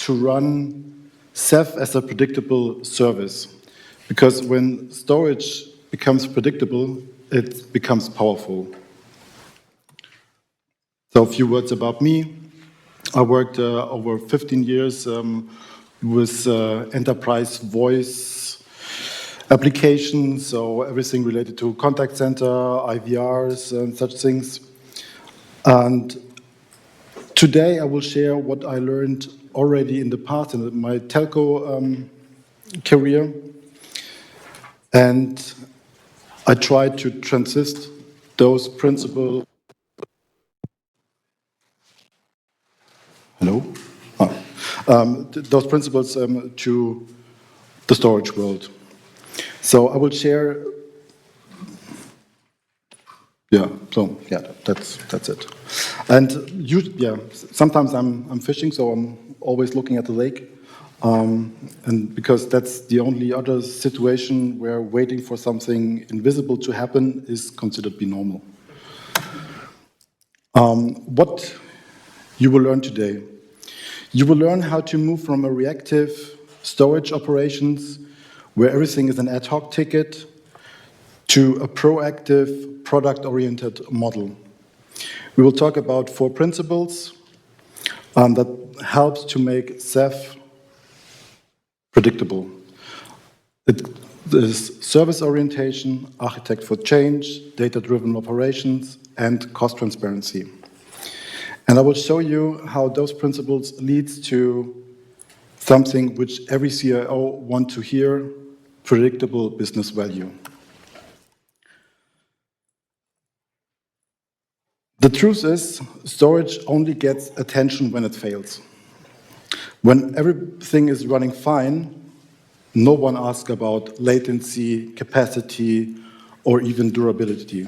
to run Ceph as a predictable service. Because when storage becomes predictable, it becomes powerful. So a few words about me. I worked over 15 years with enterprise voice applications, so everything related to contact center, IVRs, and such things. And today I will share what I learned already in the past in my telco career. And I tried to transist those principles. Hello? Those principles to the storage world. So I will share. That's it. And sometimes I'm fishing, so I'm always looking at the lake, and because that's the only other situation where waiting for something invisible to happen is considered to be normal. What you will learn today. You will learn how to move from a reactive storage operations, where everything is an ad hoc ticket, to a proactive, product-oriented model. We will talk about 4 principles that helps to make Ceph predictable. It is service orientation, architect for change, data-driven operations, and cost transparency. And I will show you how those principles leads to something which every CIO wants to hear, predictable business value. The truth is, storage only gets attention when it fails. When everything is running fine, no one asks about latency, capacity, or even durability.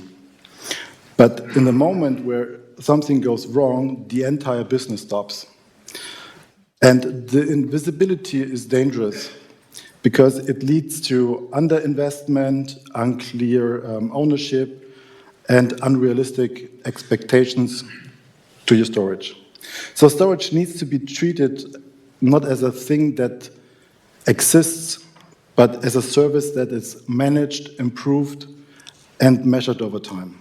But in the moment where something goes wrong, the entire business stops. And the invisibility is dangerous because it leads to underinvestment, unclear ownership, and unrealistic expectations to your storage. So storage needs to be treated not as a thing that exists, but as a service that is managed, improved, and measured over time.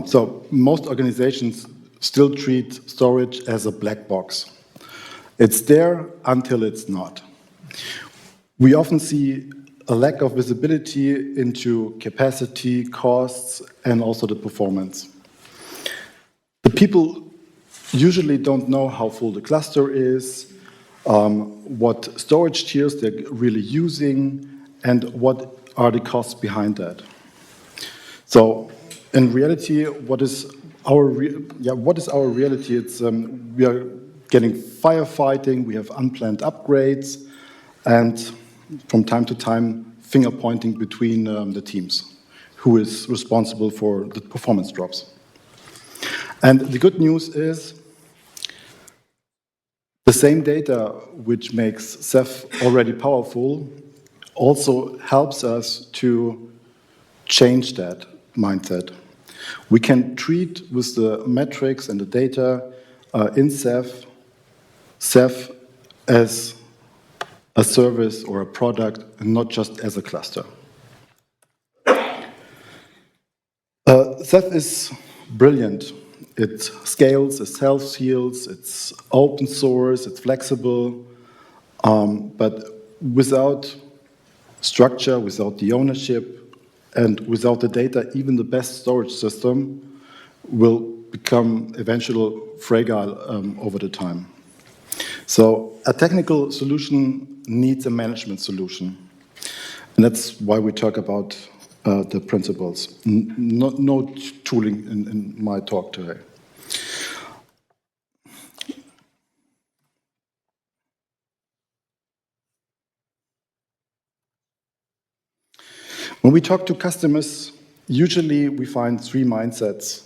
So most organizations still treat storage as a black box. It's there until it's not. We often see a lack of visibility into capacity, costs, and also the performance. The people usually don't know how full the cluster is, what storage tiers they're really using, and what are the costs behind that. So, in reality, what is our reality? It's we are getting firefighting, we have unplanned upgrades, and from time to time, finger pointing between the teams, who is responsible for the performance drops. And the good news is, the same data which makes Ceph already powerful also helps us to change that mindset. We can treat with the metrics and the data in Ceph as a service or a product and not just as a cluster. Ceph is brilliant. It scales, it self-heals, it's open source, it's flexible, but without structure, without the ownership, and without the data, even the best storage system will become eventually fragile over the time. So a technical solution needs a management solution. And that's why we talk about the principles. No tooling in my talk today. When we talk to customers, usually we find 3 mindsets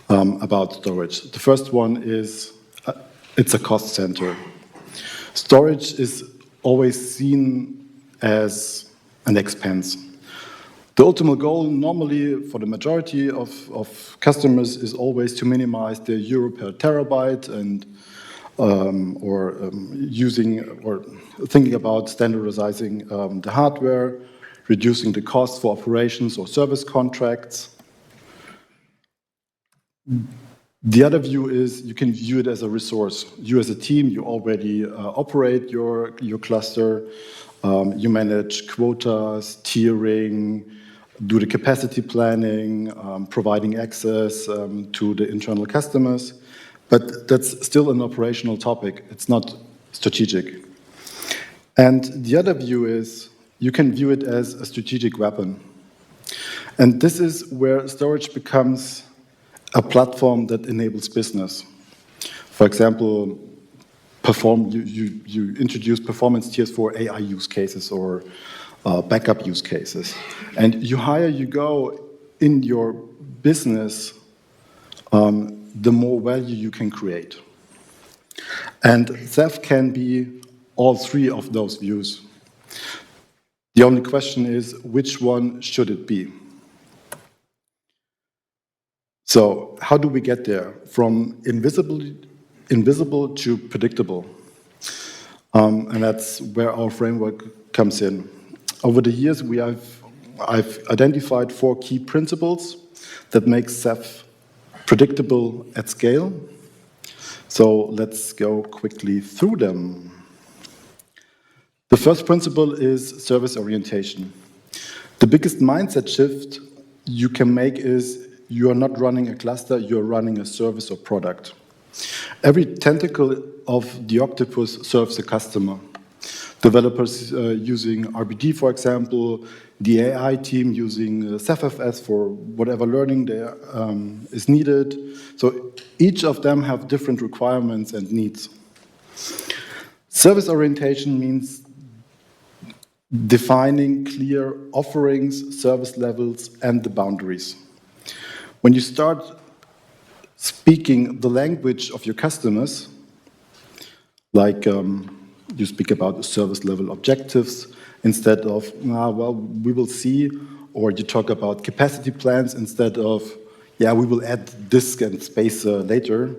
about storage. The first one is it's a cost center. Storage is always seen as an expense. The ultimate goal normally for the majority of customers is always to minimize the euro per terabyte and using or thinking about standardizing the hardware, reducing the cost for operations or service contracts. The other view is you can view it as a resource. You as a team, you already operate your cluster, you manage quotas, tiering, do the capacity planning, providing access to the internal customers. But that's still an operational topic. It's not strategic. And the other view is you can view it as a strategic weapon. And this is where storage becomes a platform that enables business. For example, you introduce performance tiers for AI use cases or backup use cases. And you higher you go in your business, the more value you can create. And Ceph can be all three of those views. The only question is, which one should it be? So how do we get there? From invisible to predictable. And that's where our framework comes in. Over the years, I've identified 4 key principles that make Ceph predictable at scale. So let's go quickly through them. The first principle is service orientation. The biggest mindset shift you can make is you are not running a cluster, you're running a service or product. Every tentacle of the octopus serves a customer. Developers using RBD, for example, the AI team using CephFS for whatever learning there is needed. So each of them have different requirements and needs. Service orientation means defining clear offerings, service levels, and the boundaries. When you start speaking the language of your customers, like you speak about service level objectives instead of, well, we will see, or you talk about capacity plans instead of, yeah, we will add disk and space later,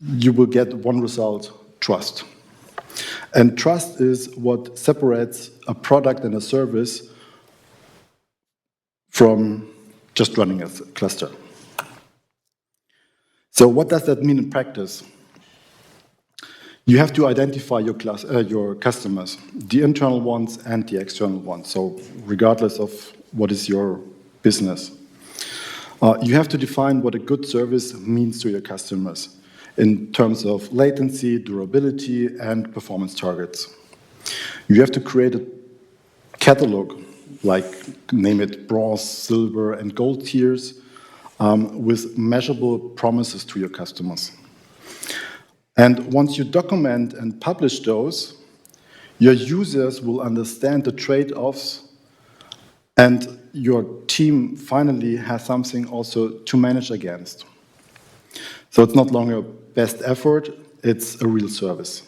you will get one result, trust. And trust is what separates a product and a service from just running a cluster. So what does that mean in practice? You have to identify your customers, the internal ones and the external ones, so regardless of what is your business. You have to define what a good service means to your customers in terms of latency, durability, and performance targets. You have to create a catalog, like name it bronze, silver, and gold tiers, with measurable promises to your customers. And once you document and publish those, your users will understand the trade-offs, and your team finally has something also to manage against. So it's not longer best effort, it's a real service.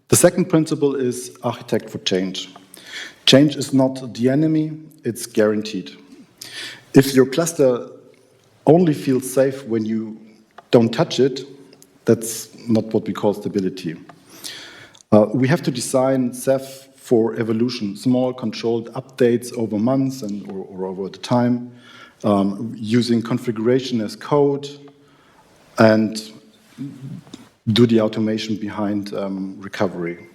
The second principle is architect for change. Change is not the enemy, it's guaranteed. If your cluster only feels safe when you don't touch it, that's not what we call stability. We have to design Ceph for evolution, small controlled updates over months or over the time, using configuration as code, and do the automation behind recovery.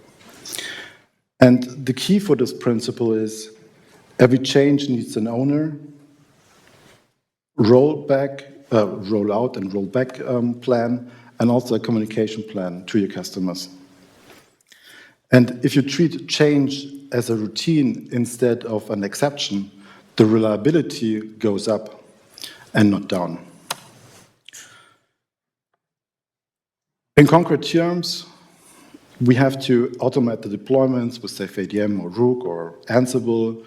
And the key for this principle is every change needs an owner, roll out and roll back plan, and also a communication plan to your customers. And if you treat change as a routine instead of an exception, the reliability goes up and not down. In concrete terms, we have to automate the deployments with Ceph ADM or Rook or Ansible,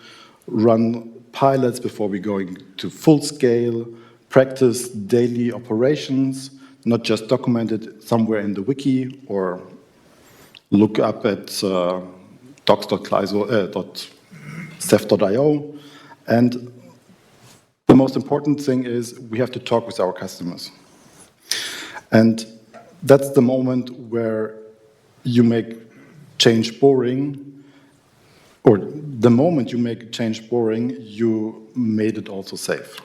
run pilots before we go to full scale, practice daily operations, not just documented somewhere in the wiki or look up at docs.ceph.io, and the most important thing is we have to talk with our customers. And that's the moment where you make change boring, or the moment you make change boring, you made it also safe.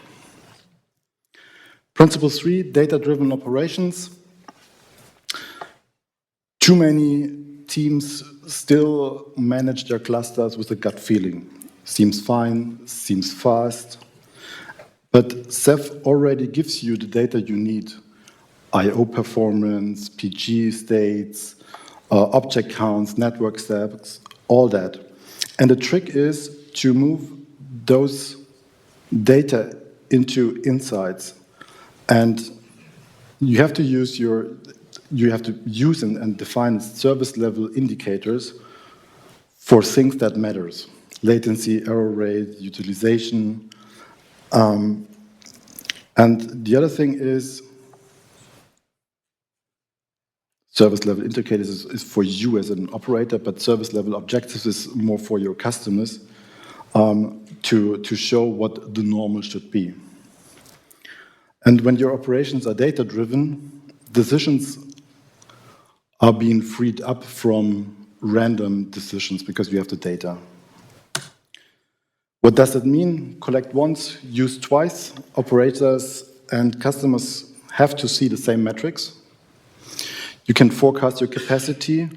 Principle 3, data-driven operations. Too many teams still manage their clusters with a gut feeling. Seems fine, seems fast, but Ceph already gives you the data you need. I/O performance, PG states, object counts, network steps, all that. And the trick is to move those data into insights. And you have to use and define service level indicators for things that matters. Latency, error rate, utilization. And the other thing is service level indicators is for you as an operator, but service level objectives is more for your customers to show what the normal should be. And when your operations are data-driven, decisions are being freed up from random decisions because you have the data. What does it mean? Collect once, use twice. Operators and customers have to see the same metrics. You can forecast your capacity,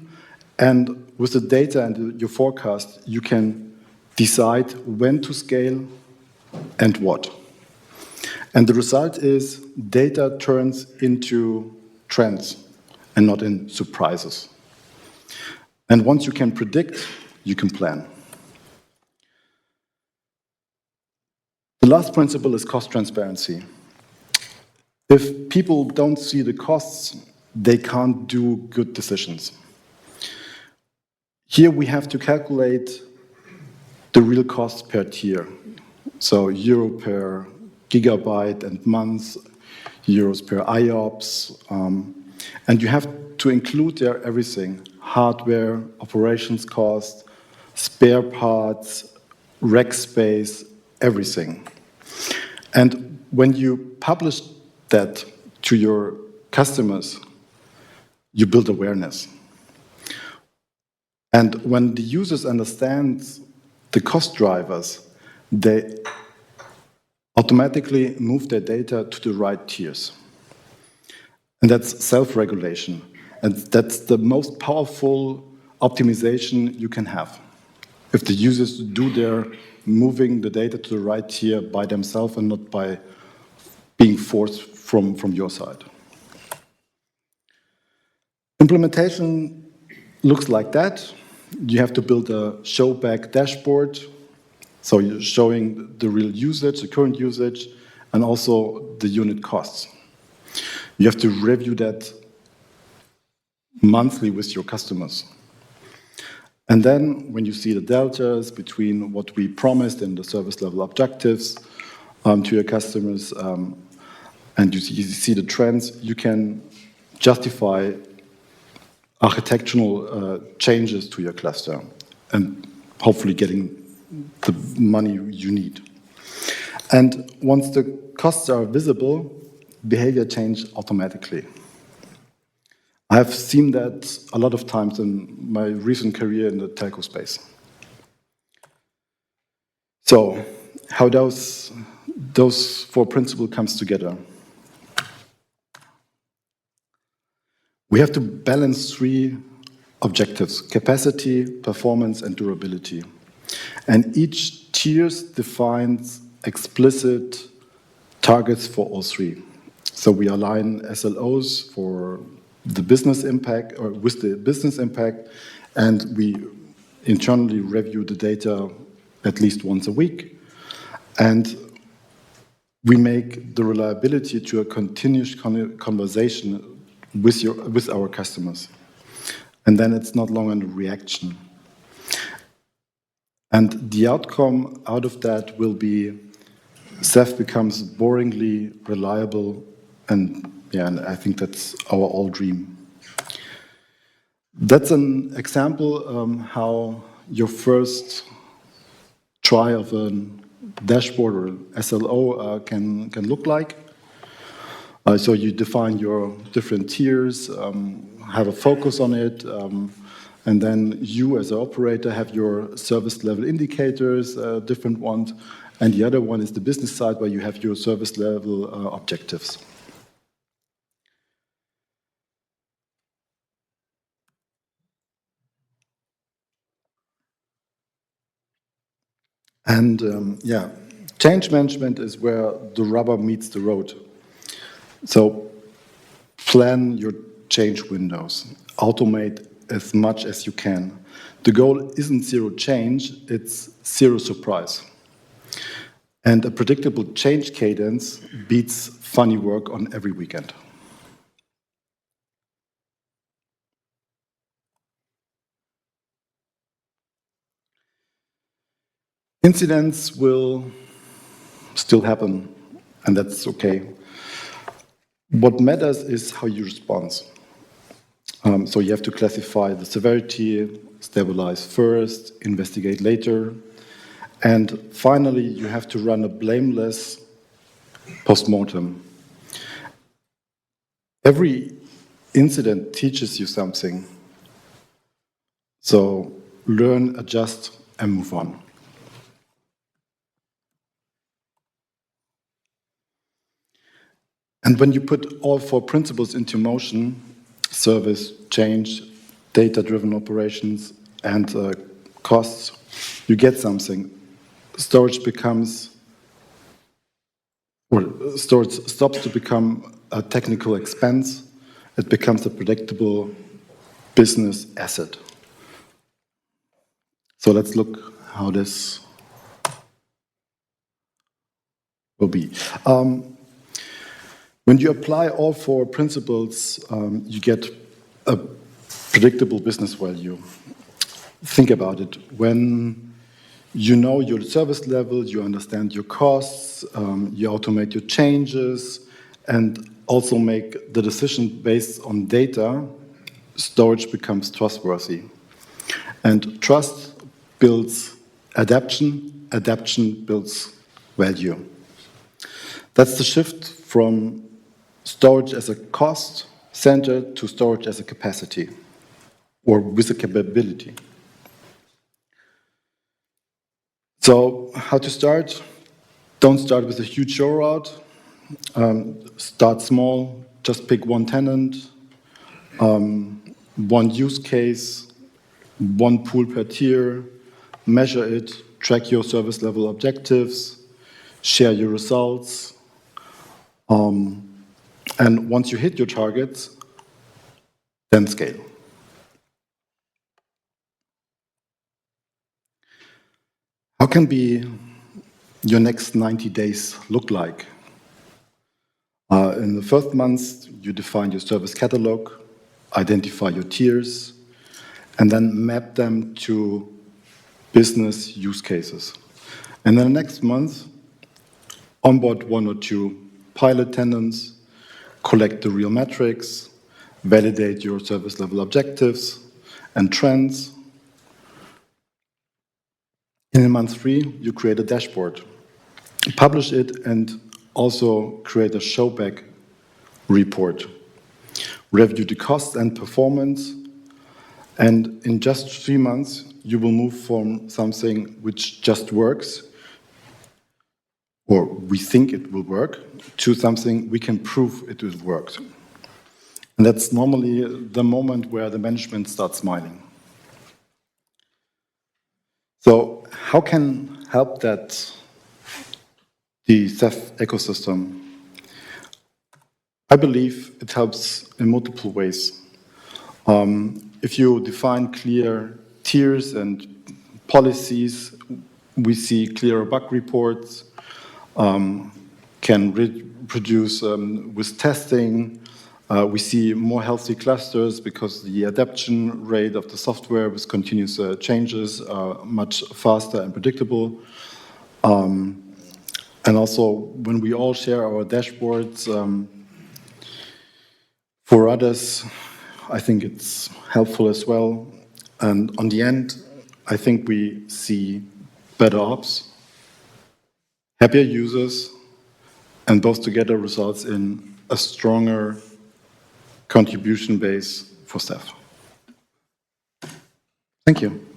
and with the data and your forecast, you can decide when to scale and what. And the result is data turns into trends and not in surprises. And once you can predict, you can plan. The last principle is cost transparency. If people don't see the costs, they can't do good decisions. Here we have to calculate the real costs per tier. So euro per gigabyte and month, euros per IOPS, and you have to include there everything: hardware, operations cost, spare parts, rack space, everything. And when you publish that to your customers, you build awareness. And when the users understand the cost drivers, they automatically move their data to the right tiers. And that's self-regulation. And that's the most powerful optimization you can have. If the users do their moving the data to the right tier by themselves and not by being forced from your side. Implementation looks like that. You have to build a show-back dashboard. So you're showing the real usage, the current usage, and also the unit costs. You have to review that monthly with your customers. And then when you see the deltas between what we promised and the service level objectives to your customers, and you see the trends, you can justify architectural changes to your cluster and hopefully getting the money you need. And once the costs are visible, behavior change automatically. I have seen that a lot of times in my recent career in the telco space. So, how those four principles comes together? We have to balance three objectives: capacity, performance, and durability. And each tier defines explicit targets for all three. So we align SLOs for the business impact, or with the business impact, and we internally review the data at least once a week. And we make the reliability to a continuous conversation with our customers. And then it's not longer a reaction. And the outcome out of that will be Ceph becomes boringly reliable, and I think that's our all dream. That's an example how your first try of a dashboard or SLO can look like. So you define your different tiers, have a focus on it, and then you as an operator have your service level indicators, different ones, and the other one is the business side where you have your service level objectives. And yeah, change management is where the rubber meets the road. So plan your change windows, automate as much as you can. The goal isn't zero change, it's zero surprise. And a predictable change cadence beats funny work on every weekend. Incidents will still happen, and that's okay. What matters is how you respond. So you have to classify the severity, stabilize first, investigate later, and finally you have to run a blameless postmortem. Every incident teaches you something. So learn, adjust, and move on. And when you put all four principles into motion, service, change, data-driven operations, and costs, you get something. Storage stops to become a technical expense. It becomes a predictable business asset. So let's look how this will be. When you apply all four principles, you get a predictable business value. Think about it. When you know your service level, you understand your costs, you automate your changes, and also make the decision based on data, storage becomes trustworthy. And trust builds adaption, adaption builds value. That's the shift from storage as a cost center to storage as a capacity, or with a capability. So how to start? Don't start with a huge show route. Start small, just pick one tenant, one use case, one pool per tier, measure it, track your service level objectives, share your results, and once you hit your targets, then scale. How can your next 90 days look like? In the first month, you define your service catalog, identify your tiers, and then map them to business use cases. And then the next month, onboard one or two pilot tenants, collect the real metrics, validate your service level objectives and trends. In month 3, you create a dashboard, publish it, and also create a showback report. Review the costs and performance, and in just 3 months, you will move from something which just works, or we think it will work, to something we can prove it will work. And that's normally the moment where the management starts smiling. So how can help that the Ceph ecosystem? I believe it helps in multiple ways. If you define clear tiers and policies, we see clearer bug reports, can produce with testing. We see more healthy clusters because the adaptation rate of the software with continuous changes are much faster and predictable. And also, when we all share our dashboards, for others I think it's helpful as well. And on the end, I think we see better ops, happier users, and both together results in a stronger contribution base for Ceph. Thank you.